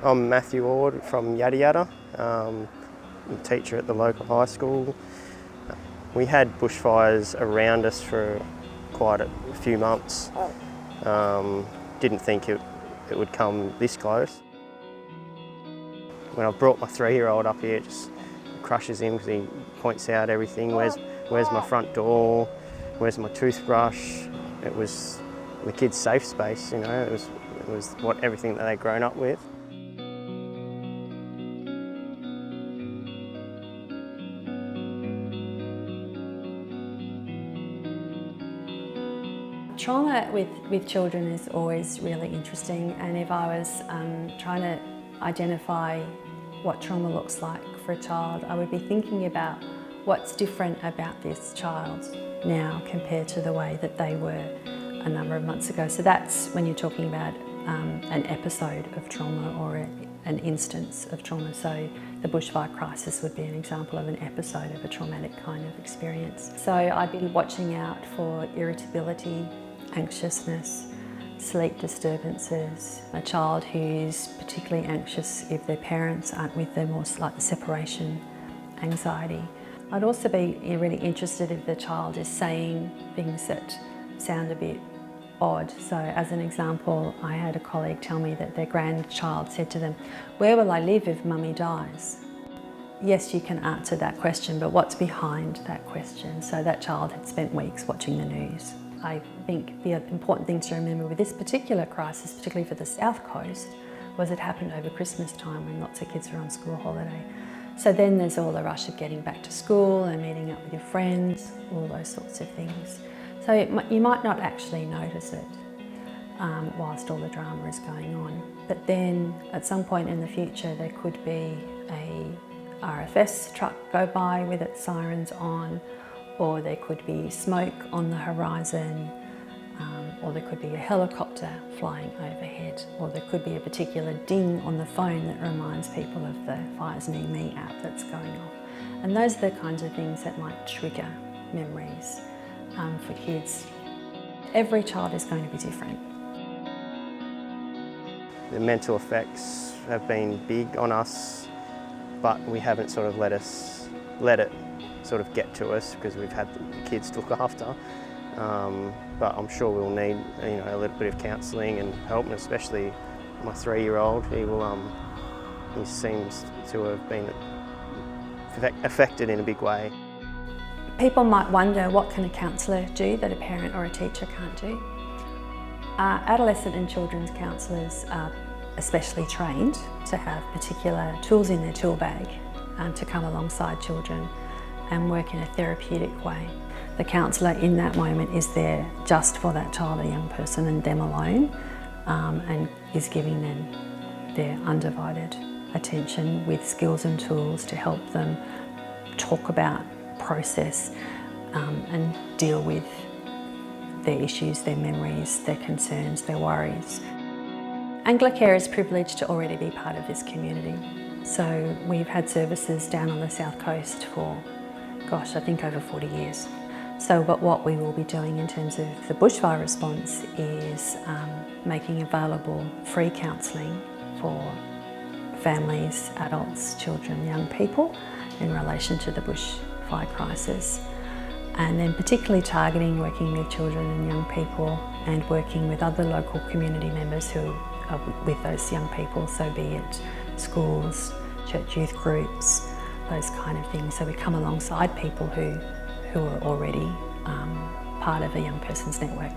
I'm Matthew Ord from Yada Yada, I'm a teacher at the local high school. We had bushfires around us for quite a few months. Didn't think it would come this close. When I brought my 3-year-old up here, it just crushes him because he points out everything. Where's my front door? Where's my toothbrush? It was the kids' safe space, you know. It was everything that they'd grown up with. Trauma with children is always really interesting, and if I was trying to identify what trauma looks like for a child, I would be thinking about what's different about this child now compared to the way that they were a number of months ago. So that's when you're talking about an episode of trauma or an instance of trauma. So the bushfire crisis would be an example of an episode of a traumatic kind of experience. So I'd be watching out for irritability, anxiousness, sleep disturbances, a child who's particularly anxious if their parents aren't with them, or like the separation anxiety. I'd also be really interested if the child is saying things that sound a bit odd. So as an example, I had a colleague tell me that their grandchild said to them, "Where will I live if mummy dies?" Yes, you can answer that question, but what's behind that question? So that child had spent weeks watching the news. I think the important thing to remember with this particular crisis, particularly for the South Coast, was it happened over Christmas time when lots of kids are on school holiday. So then there's all the rush of getting back to school and meeting up with your friends, all those sorts of things. So you might not actually notice it whilst all the drama is going on. But then at some point in the future there could be a RFS truck go by with its sirens on, or there could be smoke on the horizon, or there could be a helicopter flying overhead, or there could be a particular ding on the phone that reminds people of the Fires Near Me app that's going off. And those are the kinds of things that might trigger memories for kids. Every child is going to be different. The mental effects have been big on us, but we haven't sort of let it sort of get to us because we've had the kids to look after. But I'm sure we'll need, you know, a little bit of counselling and help, and especially my 3-year-old. He seems to have been affected in a big way. People might wonder, what can a counsellor do that a parent or a teacher can't do? Adolescent and children's counsellors are especially trained to have particular tools in their tool bag to come alongside children and work in a therapeutic way. The counsellor in that moment is there just for that child or young person and them alone, and is giving them their undivided attention with skills and tools to help them talk about, process and deal with their issues, their memories, their concerns, their worries. Anglicare is privileged to already be part of this community. So we've had services down on the South Coast for, gosh, I think over 40 years. So but what we will be doing in terms of the bushfire response is making available free counselling for families, adults, children, young people in relation to the bushfire crisis. And then particularly targeting working with children and young people and working with other local community members who are with those young people, so be it schools, church youth groups, those kind of things. So we come alongside people who are already part of a young person's network.